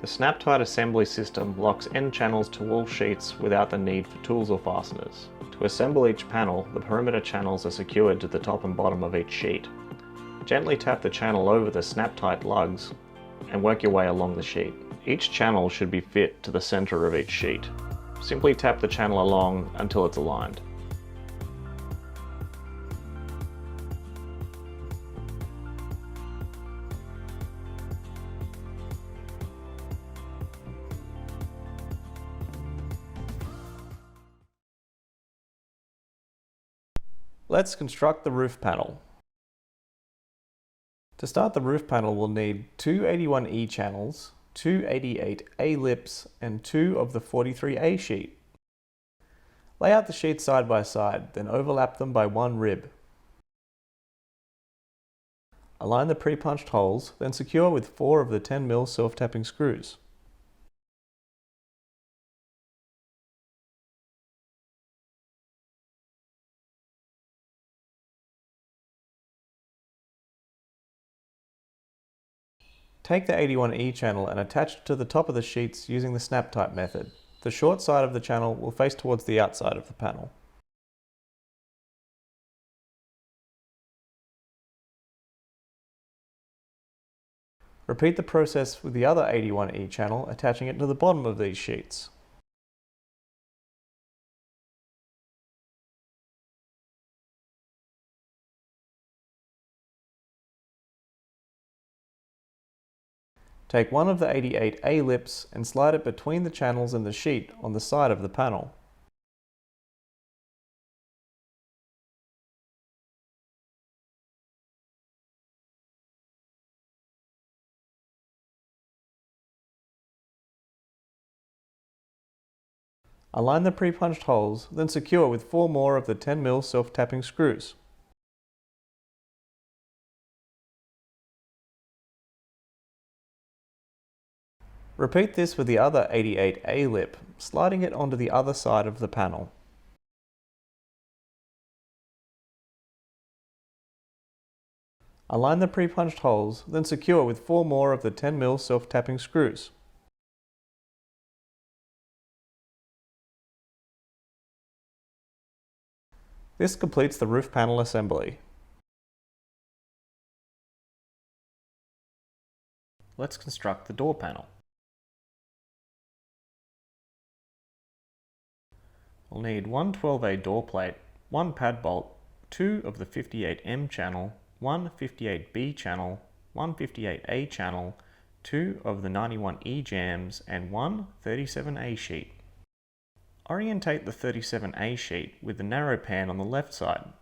The snap-tight assembly system locks end channels to all sheets without the need for tools or fasteners. To assemble each panel, the perimeter channels are secured to the top and bottom of each sheet. Gently tap the channel over the snap-tight lugs and work your way along the sheet. Each channel should be fit to the center of each sheet. Simply tap the channel along until it's aligned. Let's construct the roof panel. To start the roof panel, we'll need two 81E channels, two 88A lips, and two of the 43A sheet. Lay out the sheets side by side, then overlap them by one rib. Align the pre-punched holes, then secure with 4 of the 10mm self-tapping screws. Take the 81E channel and attach it to the top of the sheets using the snap-type method. The short side of the channel will face towards the outside of the panel. Repeat the process with the other 81E channel, attaching it to the bottom of these sheets. Take one of the 88A lips and slide it between the channels and the sheet on the side of the panel. Align the pre-punched holes, then secure with 4 more of the 10mm self-tapping screws. Repeat this with the other 88A lip, sliding it onto the other side of the panel. Align the pre-punched holes, then secure with 4 more of the 10mm self-tapping screws. This completes the roof panel assembly. Let's construct the door panel. We'll need one 12A door plate, one pad bolt, 2 of the 58M channel, one 58B channel, one 58A channel, 2 of the 91E jams, and one 37A sheet. Orientate the 37A sheet with the narrow pan on the left side.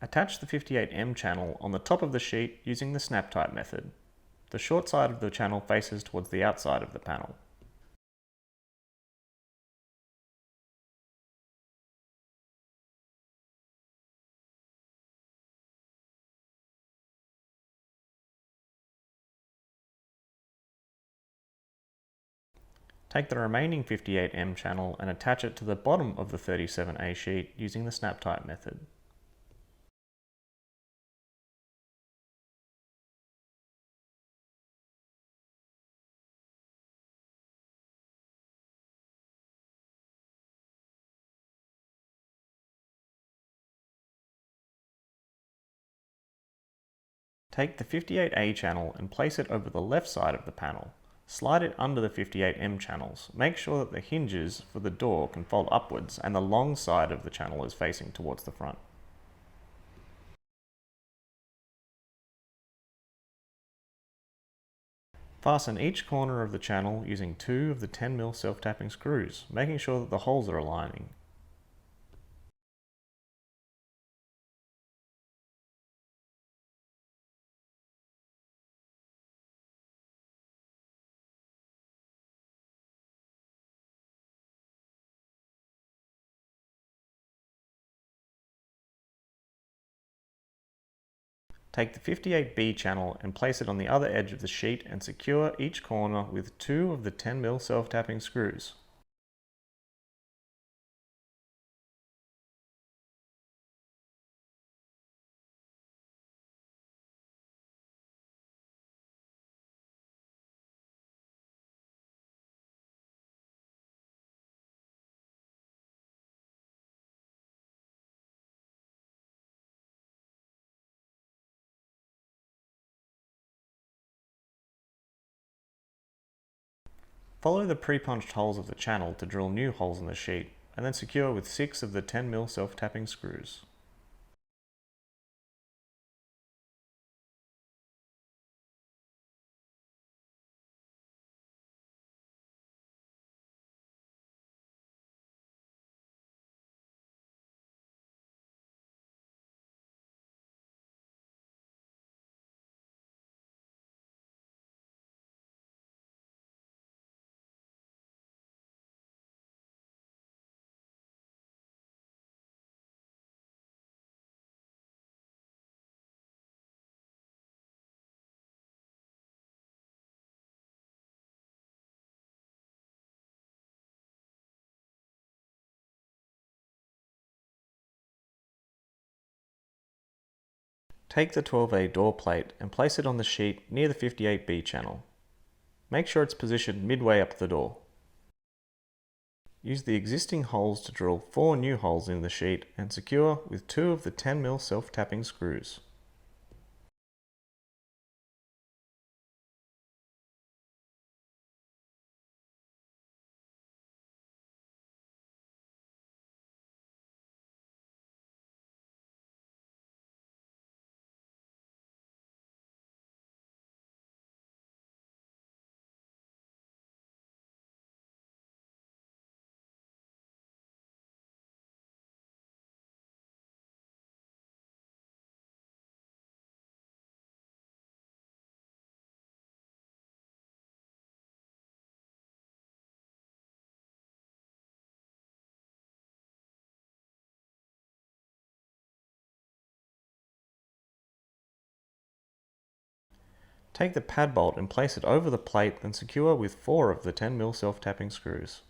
Attach the 58M channel on the top of the sheet using the snap-type method. The short side of the channel faces towards the outside of the panel. Take the remaining 58M channel and attach it to the bottom of the 37A sheet using the snap-type method. Take the 58A channel and place it over the left side of the panel. Slide it under the 58M channels. Make sure that the hinges for the door can fold upwards and the long side of the channel is facing towards the front. Fasten each corner of the channel using 2 of the 10mm self-tapping screws, making sure that the holes are aligning. Take the 58B channel and place it on the other edge of the sheet and secure each corner with 2 of the 10mm self-tapping screws. Follow the pre-punched holes of the channel to drill new holes in the sheet, and then secure with 6 of the 10mm self-tapping screws. Take the 12A door plate and place it on the sheet near the 58B channel. Make sure it's positioned midway up the door. Use the existing holes to drill 4 new holes in the sheet and secure with 2 of the 10mm self-tapping screws. Take the pad bolt and place it over the plate, then secure with 4 of the 10mm self-tapping screws.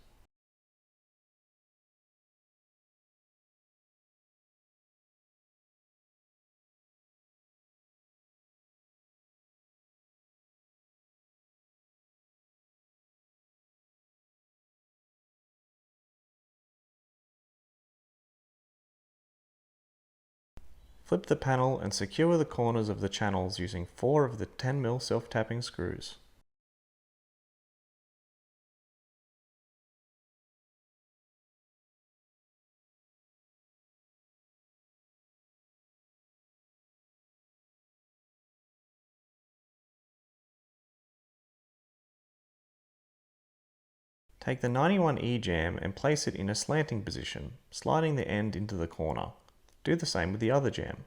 Flip the panel and secure the corners of the channels using 4 of the 10mm self-tapping screws. Take the 91E jamb and place it in a slanting position, sliding the end into the corner. Do the same with the other jamb.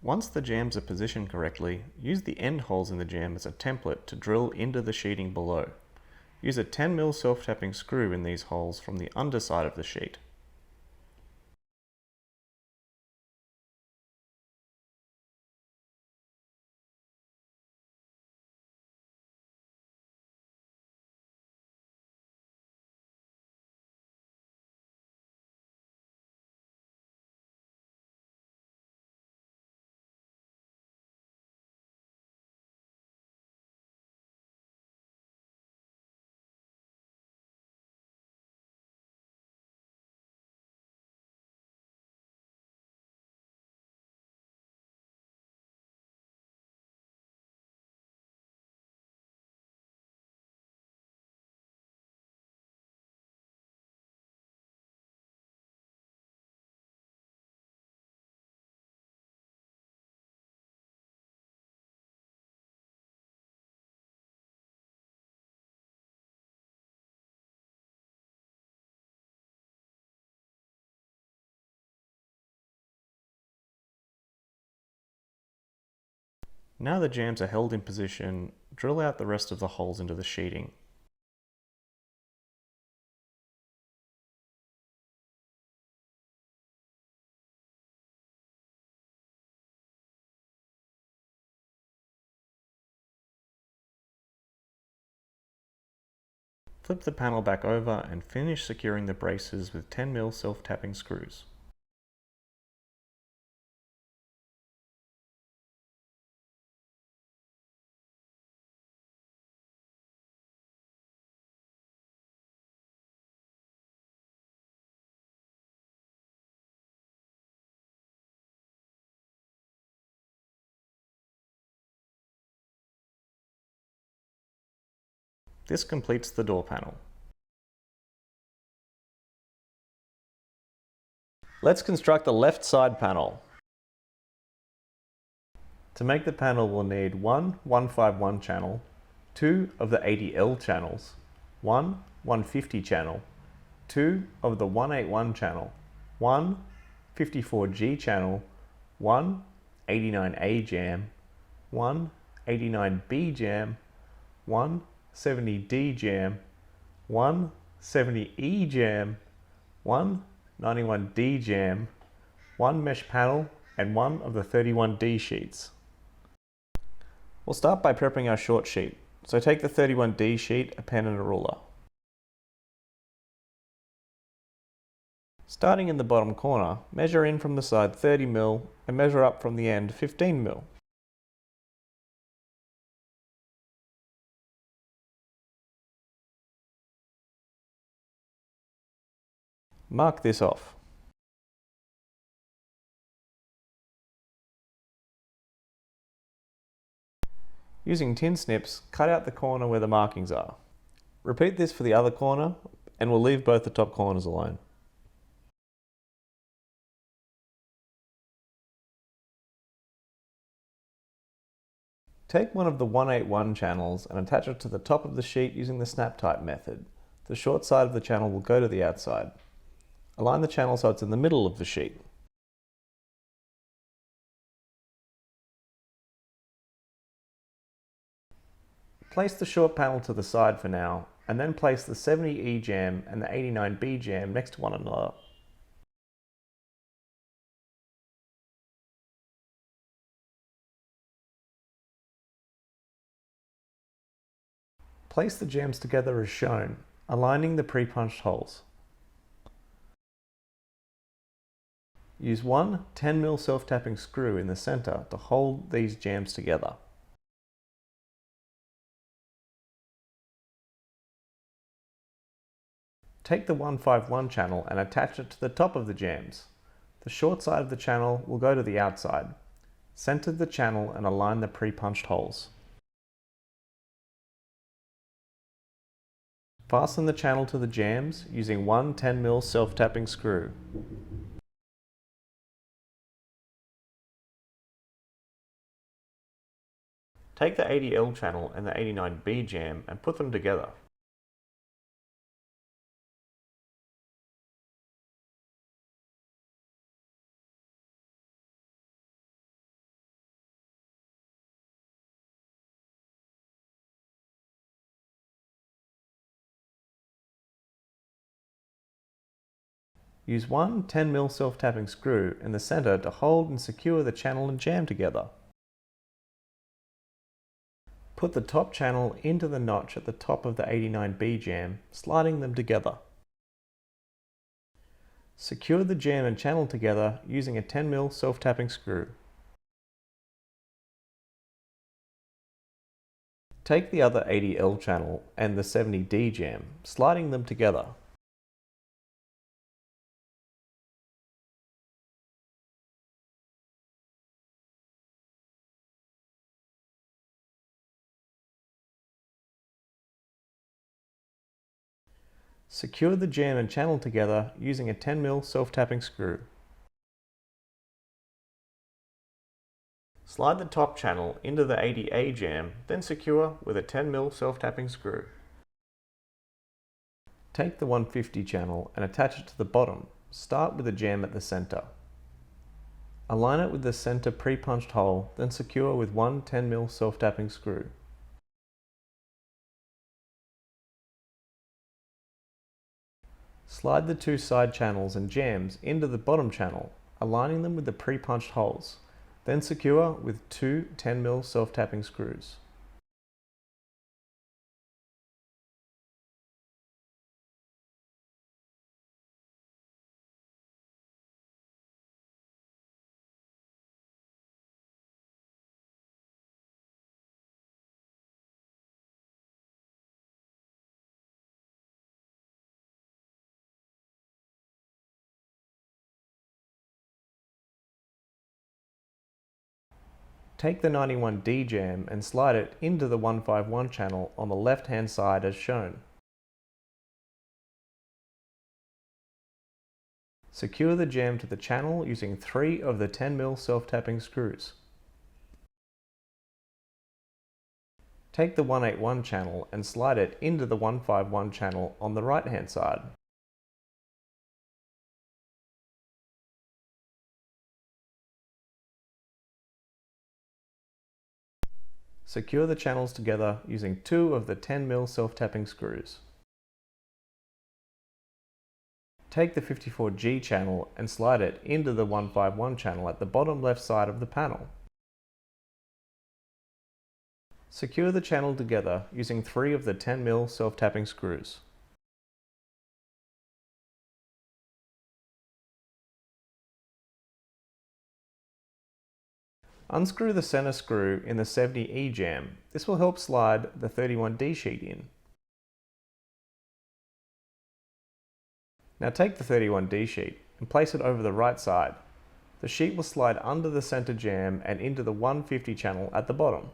Once the jambs are positioned correctly, use the end holes in the jamb as a template to drill into the sheeting below. Use a 10mm self-tapping screw in these holes from the underside of the sheet. Now the jambs are held in position, drill out the rest of the holes into the sheeting. Flip the panel back over and finish securing the braces with 10mm self-tapping screws. This completes the door panel. Let's construct the left side panel. To make the panel, we'll need one 151 channel, two of the 80L channels, one 150 channel, two of the 181 channel, one 54G channel, one 89A jam, one 89B jam, one 70D jam, one 70E jam, one 91D jam, one mesh panel, and one of the 31D sheets. We'll start by prepping our short sheet. So take the 31D sheet, a pen and a ruler. Starting in the bottom corner, measure in from the side 30mm and measure up from the end 15mm. Mark this off. Using tin snips, cut out the corner where the markings are. Repeat this for the other corner, and we'll leave both the top corners alone. Take one of the 181 channels and attach it to the top of the sheet using the snap type method. The short side of the channel will go to the outside. Align the channel so it's in the middle of the sheet. Place the short panel to the side for now, and then place the 70E jam and the 89B jam next to one another. Place the jams together as shown, aligning the pre-punched holes. Use one 10mm self-tapping screw in the center to hold these jams together. Take the 151 channel and attach it to the top of the jams. The short side of the channel will go to the outside. Center the channel and align the pre-punched holes. Fasten the channel to the jams using one 10mm self-tapping screw. Take the 80L channel and the 89B jam and put them together. Use one 10mm self-tapping screw in the center to hold and secure the channel and jam together. Put the top channel into the notch at the top of the 89B jam, sliding them together. Secure the jam and channel together using a 10mm self-tapping screw. Take the other 80L channel and the 70D jam, sliding them together. Secure the jam and channel together using a 10mm self-tapping screw. Slide the top channel into the 80A jam, then secure with a 10mm self-tapping screw. Take the 150 channel and attach it to the bottom. Start with the jam at the center. Align it with the center pre-punched hole, then secure with one 10mm self-tapping screw. Slide the two side channels and jams into the bottom channel, aligning them with the pre-punched holes, then secure with two 10mm self-tapping screws. Take the 91D jam and slide it into the 151 channel on the left hand side as shown. Secure the jam to the channel using 3 of the 10mm self-tapping screws. Take the 181 channel and slide it into the 151 channel on the right hand side. Secure the channels together using 2 of the 10mm self-tapping screws. Take the 54G channel and slide it into the 151 channel at the bottom left side of the panel. Secure the channel together using 3 of the 10mm self-tapping screws. Unscrew the center screw in the 70E jam. This will help slide the 31D sheet in. Now take the 31D sheet and place it over the right side. The sheet will slide under the center jam and into the 150 channel at the bottom.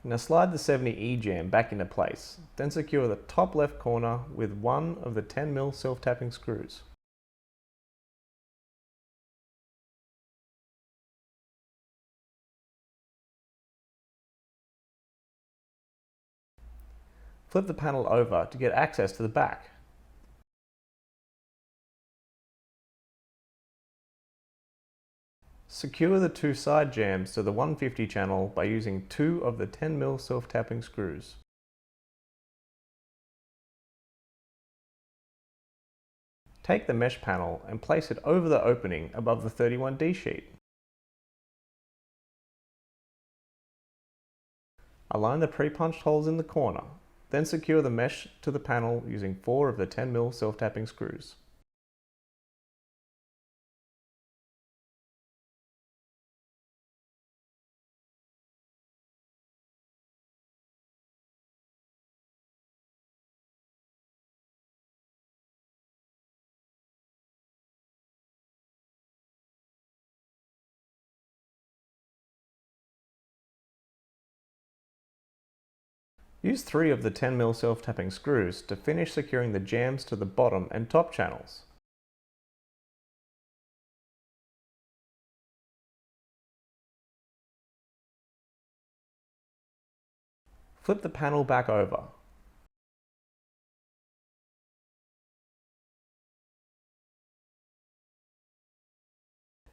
Now slide the 70E jam back into place, then secure the top left corner with 1 of the 10mm self-tapping screws. Flip the panel over to get access to the back. Secure the 2 side jams to the 150 channel by using 2 of the 10mm self-tapping screws. Take the mesh panel and place it over the opening above the 31D sheet. Align the pre-punched holes in the corner, then secure the mesh to the panel using 4 of the 10mm self-tapping screws. Use 3 of the 10mm self-tapping screws to finish securing the jams to the bottom and top channels. Flip the panel back over.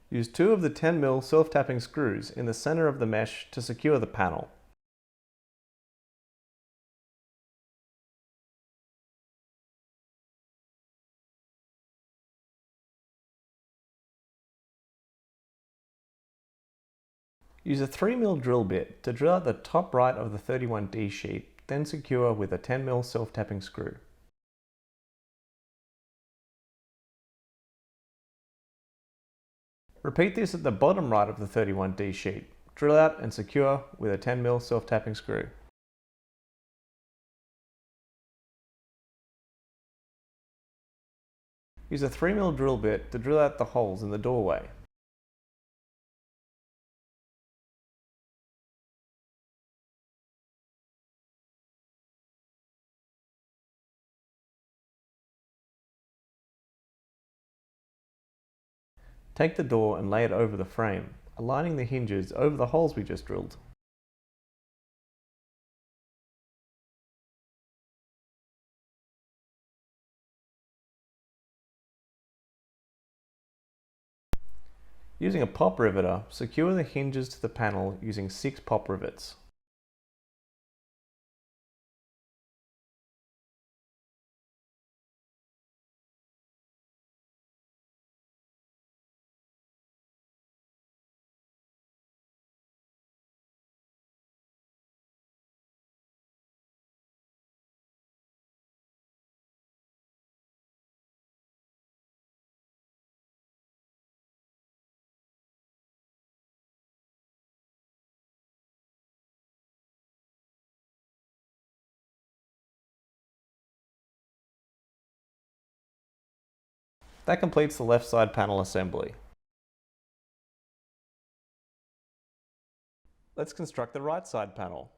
Use 2 of the 10mm self-tapping screws in the center of the mesh to secure the panel. Use a 3mm drill bit to drill out the top right of the 31D sheet, then secure with a 10mm self-tapping screw. Repeat this at the bottom right of the 31D sheet. Drill out and secure with a 10mm self-tapping screw. Use a 3mm drill bit to drill out the holes in the doorway. Take the door and lay it over the frame, aligning the hinges over the holes we just drilled. Using a pop riveter, secure the hinges to the panel using 6 pop rivets. That completes the left side panel assembly. Let's construct the right side panel.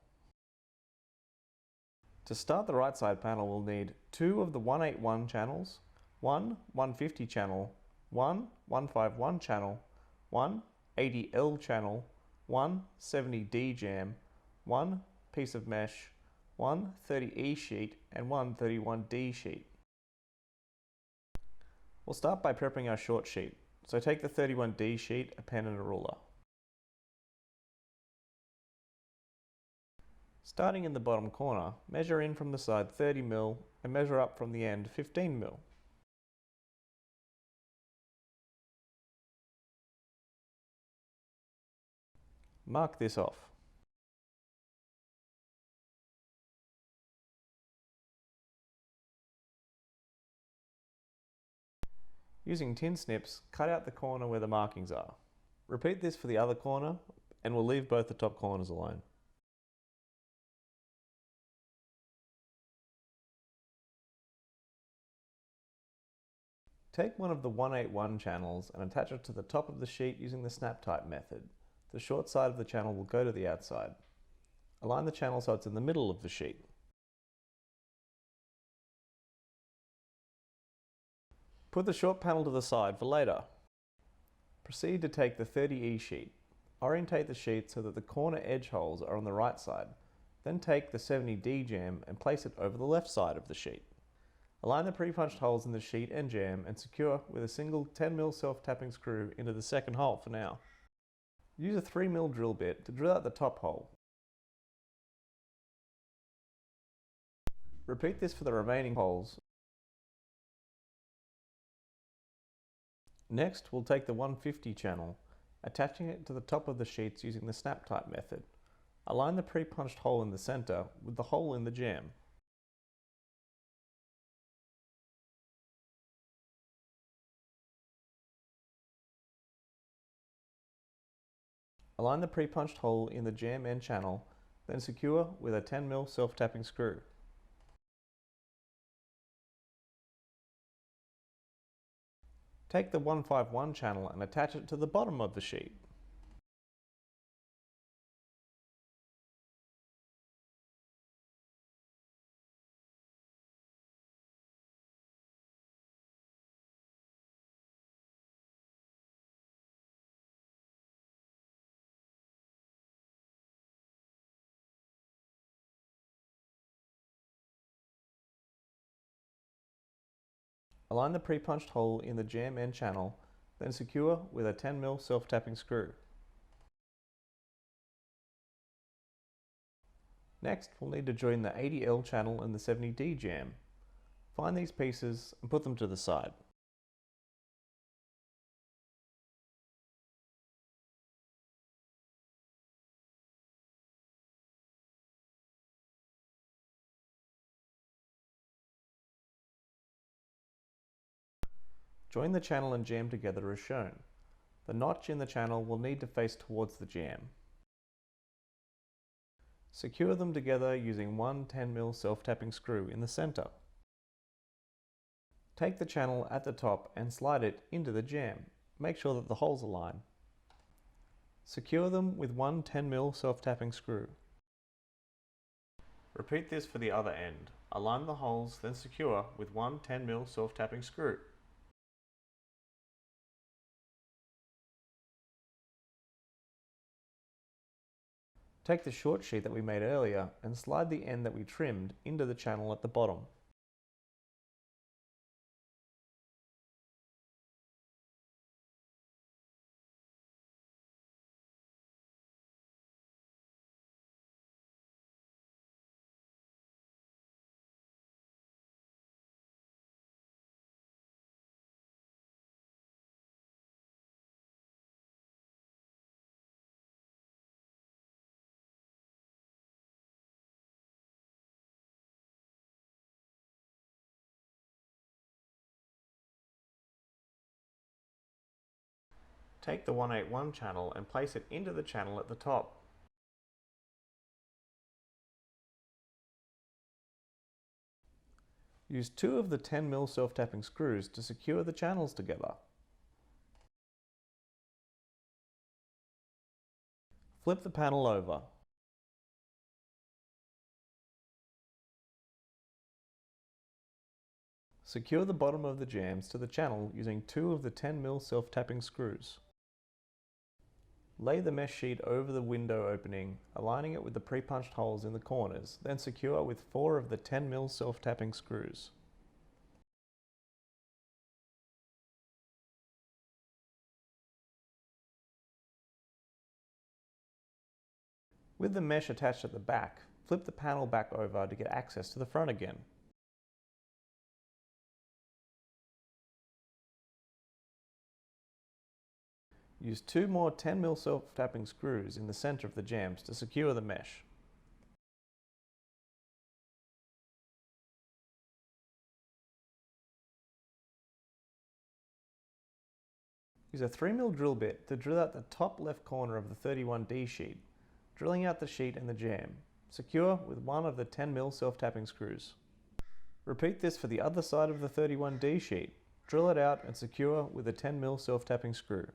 To start the right side panel, we'll need 2 of the 181 channels, 1 150 channel, 1 151 channel, 1 80L channel, 1 70D jam, 1 piece of mesh, 1 30E sheet, and 1 31D sheet. We'll start by prepping our short sheet, so take the 31D sheet, a pen and a ruler. Starting in the bottom corner, measure in from the side 30 mm and measure up from the end 15 mm. Mark this off. Using tin snips, cut out the corner where the markings are. Repeat this for the other corner, and we'll leave both the top corners alone. Take one of the 181 channels and attach it to the top of the sheet using the snap type method. The short side of the channel will go to the outside. Align the channel so it's in the middle of the sheet. Put the short panel to the side for later. Proceed to take the 30E sheet. Orientate the sheet so that the corner edge holes are on the right side. Then take the 70D jam and place it over the left side of the sheet. Align the pre-punched holes in the sheet and jam and secure with a single 10mm self-tapping screw into the second hole for now. Use a 3mm drill bit to drill out the top hole. Repeat this for the remaining holes. Next, we'll take the 150 channel, attaching it to the top of the sheets using the snap type method. Align the pre-punched hole in the center with the hole in the jam. Align the pre-punched hole in the jam end channel, then secure with a 10mm self-tapping screw. Take the 151 channel and attach it to the bottom of the sheet. Align the pre-punched hole in the jam end channel, then secure with a 10mm self-tapping screw. Next, we'll need to join the 80L channel and the 70D jam. Find these pieces and put them to the side. Join the channel and jam together as shown. The notch in the channel will need to face towards the jam. Secure them together using one 10mm self-tapping screw in the center. Take the channel at the top and slide it into the jam. Make sure that the holes align. Secure them with one 10mm self-tapping screw. Repeat this for the other end. Align the holes, then secure with one 10mm self-tapping screw. Take the short sheet that we made earlier and slide the end that we trimmed into the channel at the bottom. Take the 181 channel and place it into the channel at the top. Use 2 of the 10mm self-tapping screws to secure the channels together. Flip the panel over. Secure the bottom of the jams to the channel using 2 of the 10mm self-tapping screws. Lay the mesh sheet over the window opening, aligning it with the pre-punched holes in the corners, then secure with 4 of the 10mm self-tapping screws. With the mesh attached at the back, flip the panel back over to get access to the front again. Use 2 more 10mm self-tapping screws in the center of the jams to secure the mesh. Use a 3mm drill bit to drill out the top left corner of the 31D sheet, drilling out the sheet and the jam. Secure with 1 of the 10mm self-tapping screws. Repeat this for the other side of the 31D sheet. Drill it out and secure with a 10mm self-tapping screw.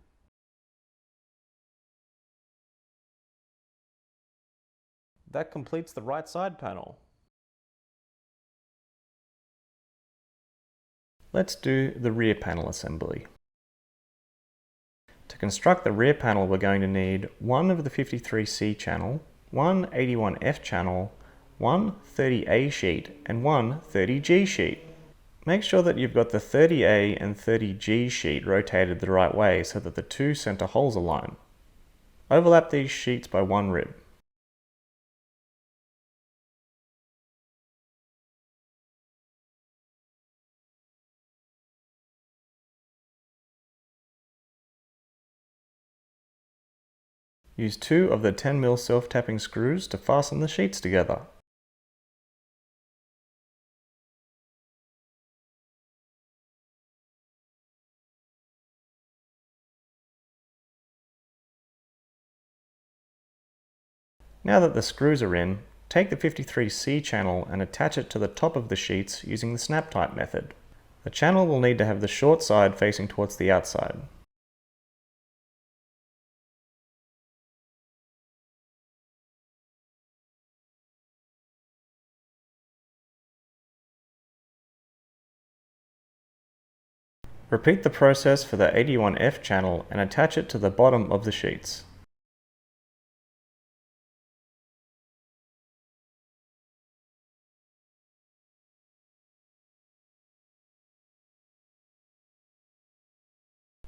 That completes the right side panel. Let's do the rear panel assembly. To construct the rear panel, we're going to need 1 of the 53C channel, 1 81F channel, 1 30A sheet, and 1 30G sheet. Make sure that you've got the 30A and 30G sheet rotated the right way so that the 2 center holes align. Overlap these sheets by 1 rib. Use 2 of the 10mm self-tapping screws to fasten the sheets together. Now that the screws are in, take the 53C channel and attach it to the top of the sheets using the snap type method. The channel will need to have the short side facing towards the outside. Repeat the process for the 81F channel and attach it to the bottom of the sheets.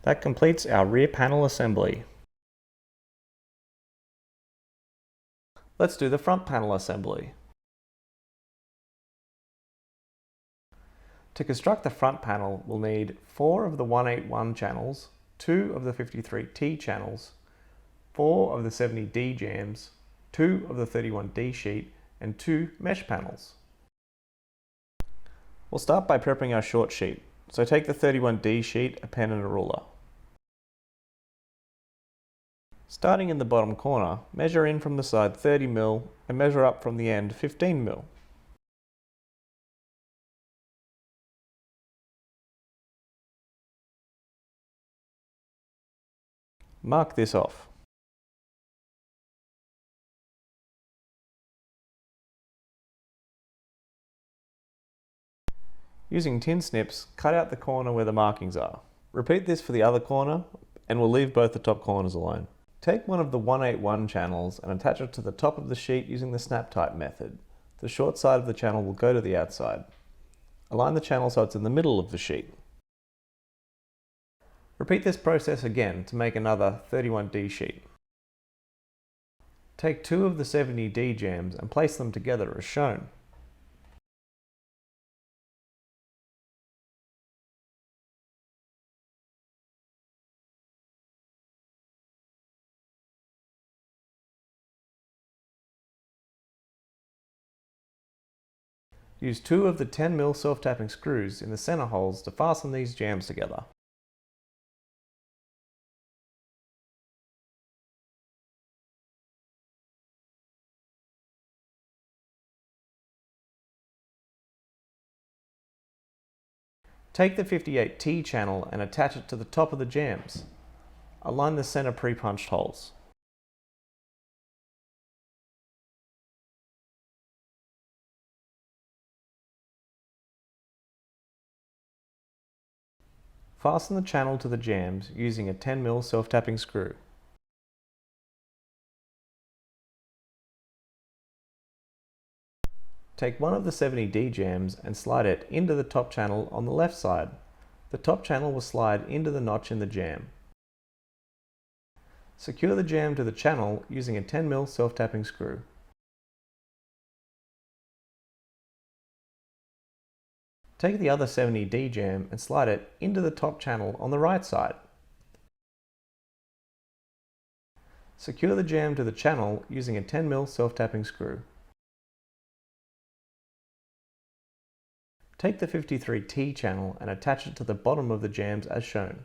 That completes our rear panel assembly. Let's do the front panel assembly. To construct the front panel, we'll need 4 of the 181 channels, 2 of the 53T channels, 4 of the 70D jams, 2 of the 31D sheet, and 2 mesh panels. We'll start by prepping our short sheet, so take the 31D sheet, a pen and a ruler. Starting in the bottom corner, measure in from the side 30mm and measure up from the end 15mm. Mark this off. Using tin snips, cut out the corner where the markings are. Repeat this for the other corner, and we'll leave both the top corners alone. Take 1 of the 181 channels and attach it to the top of the sheet using the snap type method. The short side of the channel will go to the outside. Align the channel so it's in the middle of the sheet. Repeat this process again to make another 31D sheet. Take 2 of the 70D jams and place them together as shown. Use 2 of the 10mm self-tapping screws in the center holes to fasten these jams together. Take the 58T channel and attach it to the top of the jams. Align the center pre-punched holes. Fasten the channel to the jams using a 10mm self-tapping screw. Take one of the 70D jams and slide it into the top channel on the left side. The top channel will slide into the notch in the jam. Secure the jam to the channel using a 10mm self-tapping screw. Take the other 70D jam and slide it into the top channel on the right side. Secure the jam to the channel using a 10mm self-tapping screw. Take the 53T channel and attach it to the bottom of the jams as shown.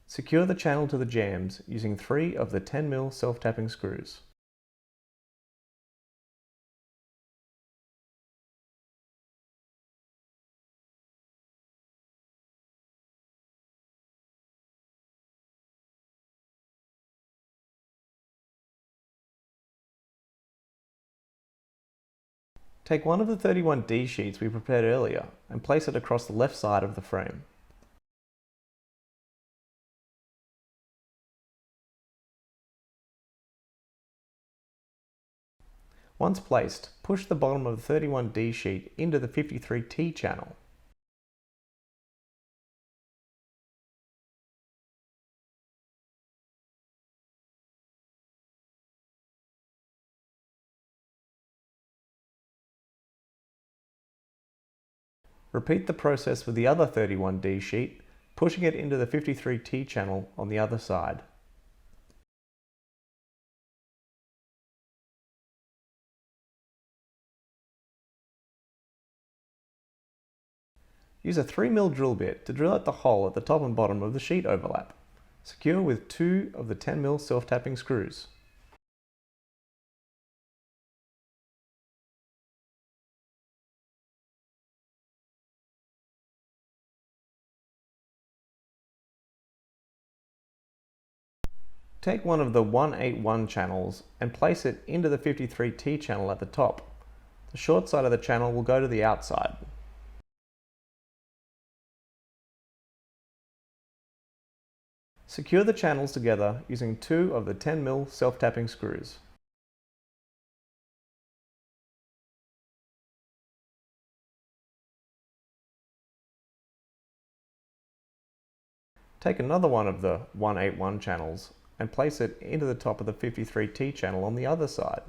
Secure the channel to the jams using 3 of the 10mm self-tapping screws. Take one of the 31D sheets we prepared earlier and place it across the left side of the frame. Once placed, push the bottom of the 31D sheet into the 53T channel. Repeat the process with the other 31D sheet, pushing it into the 53T channel on the other side. Use a 3mm drill bit to drill out the hole at the top and bottom of the sheet overlap. Secure with 2 of the 10mm self-tapping screws. Take one of the 181 channels and place it into the 53T channel at the top. The short side of the channel will go to the outside. Secure the channels together using 2 of the 10mm self-tapping screws. Take another one of the 181 channels and place it into the top of the 53T channel on the other side.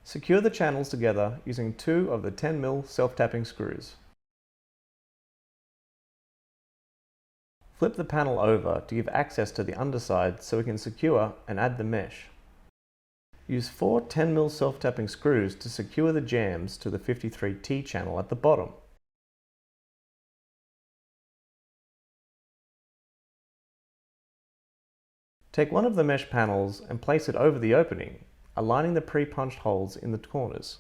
Secure the channels together using 2 of the 10mm self-tapping screws. Flip the panel over to give access to the underside so we can secure and add the mesh. Use 4 10mm self-tapping screws to secure the jams to the 53T channel at the bottom. Take one of the mesh panels and place it over the opening, aligning the pre-punched holes in the corners.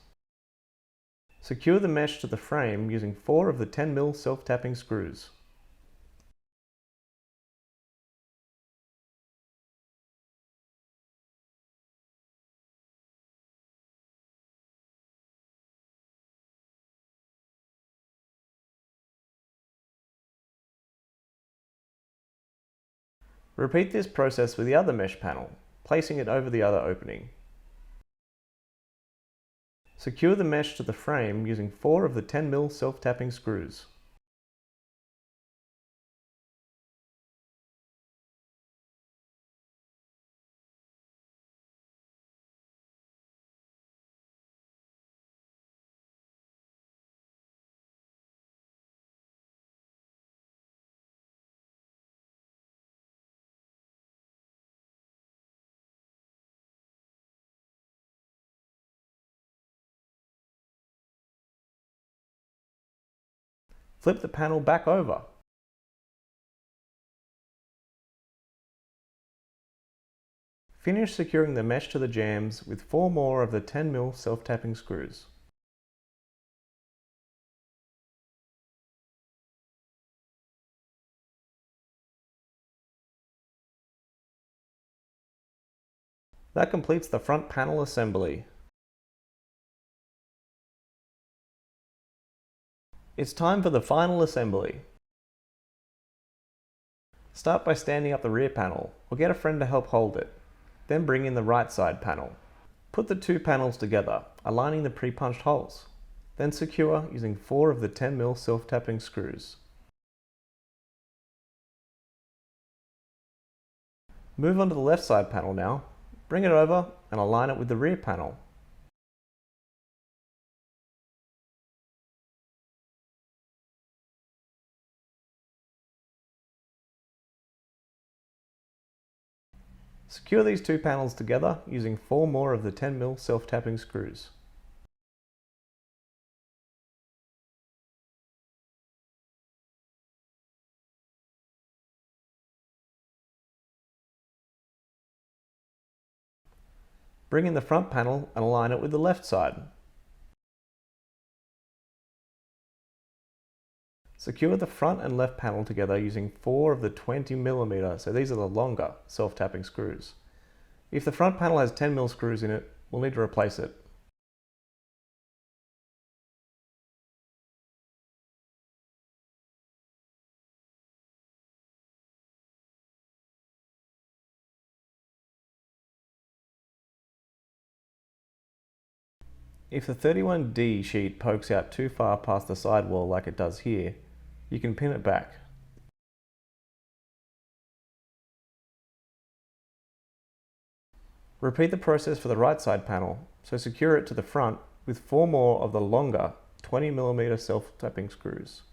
Secure the mesh to the frame using 4 of the 10mm self-tapping screws. Repeat this process with the other mesh panel, placing it over the other opening. Secure the mesh to the frame using 4 of the 10mm self-tapping screws. Flip the panel back over. Finish securing the mesh to the jambs with 4 more of the 10mm self-tapping screws. That completes the front panel assembly. It's time for the final assembly. Start by standing up the rear panel, or get a friend to help hold it. Then bring in the right side panel. Put the two panels together, aligning the pre-punched holes. Then secure using 4 of the 10mm self-tapping screws. Move on to the left side panel now. Bring it over and align it with the rear panel. Secure these two panels together using 4 more of the 10mm self-tapping screws. Bring in the front panel and align it with the left side. Secure the front and left panel together using 4 of the 20mm, so these are the longer self-tapping screws. If the front panel has 10mm screws in it, we'll need to replace it. If the 31D sheet pokes out too far past the sidewall like it does here, you can pin it back. Repeat the process for the right side panel, so secure it to the front with 4 more of the longer 20mm self-tapping screws.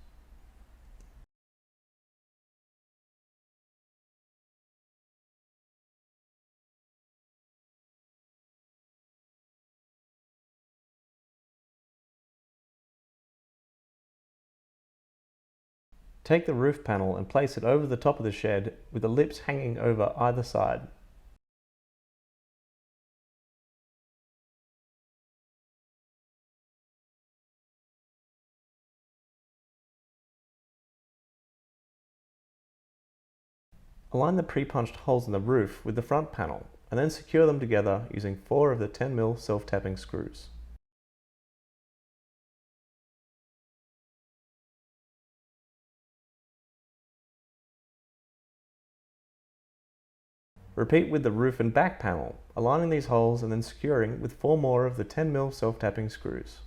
Take the roof panel and place it over the top of the shed with the lips hanging over either side. Align the pre-punched holes in the roof with the front panel and then secure them together using 4 of the 10mm self-tapping screws. Repeat with the roof and back panel, aligning these holes and then securing with 4 more of the 10mm self-tapping screws.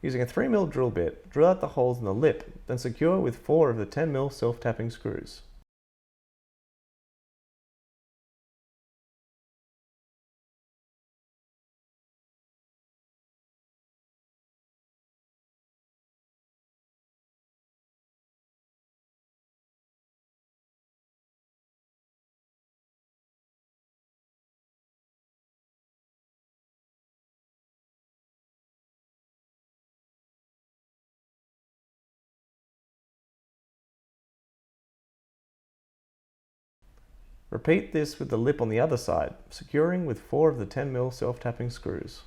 Using a 3mm drill bit, drill out the holes in the lip, then secure with 4 of the 10mm self-tapping screws. Repeat this with the lip on the other side, securing with 4 of the 10mm self-tapping screws.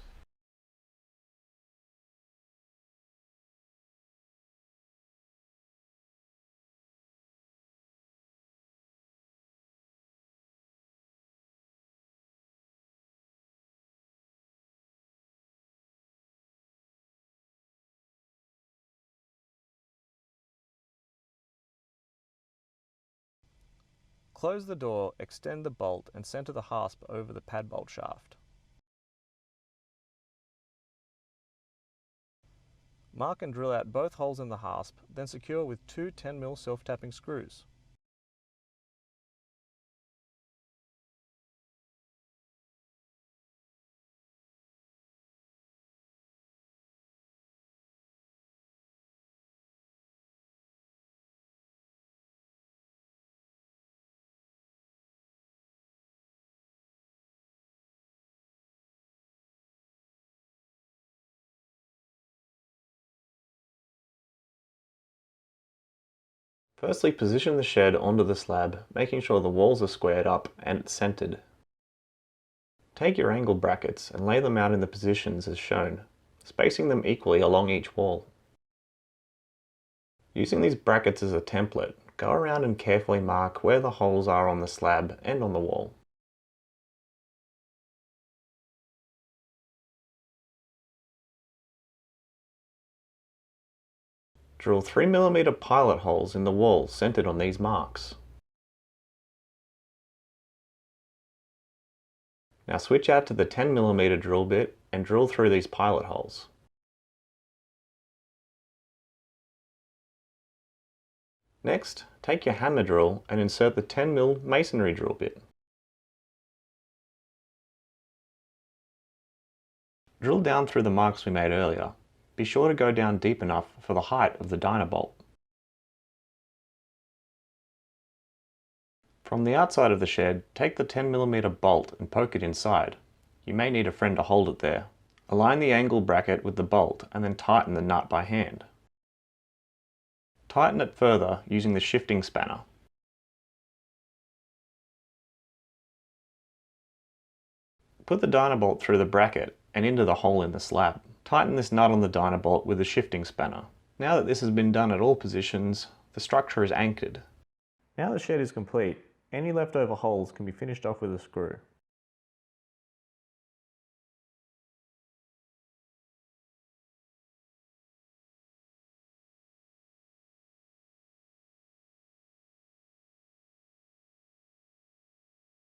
Close the door, extend the bolt and center the hasp over the pad bolt shaft. Mark and drill out both holes in the hasp, then secure with 2 10mm self-tapping screws. Firstly, position the shed onto the slab, making sure the walls are squared up and it's centered. Take your angle brackets and lay them out in the positions as shown, spacing them equally along each wall. Using these brackets as a template, go around and carefully mark where the holes are on the slab and on the wall. Drill 3mm pilot holes in the wall centered on these marks. Now switch out to the 10mm drill bit and drill through these pilot holes. Next, take your hammer drill and insert the 10mm masonry drill bit. Drill down through the marks we made earlier. Be sure to go down deep enough for the height of the dynabolt. From the outside of the shed, take the 10mm bolt and poke it inside. You may need a friend to hold it there. Align the angle bracket with the bolt and then tighten the nut by hand. Tighten it further using the shifting spanner. Put the dynabolt through the bracket and into the hole in the slab. Tighten this nut on the dynabolt with the shifting spanner. Now that this has been done at all positions, the structure is anchored. Now the shed is complete, any leftover holes can be finished off with a screw.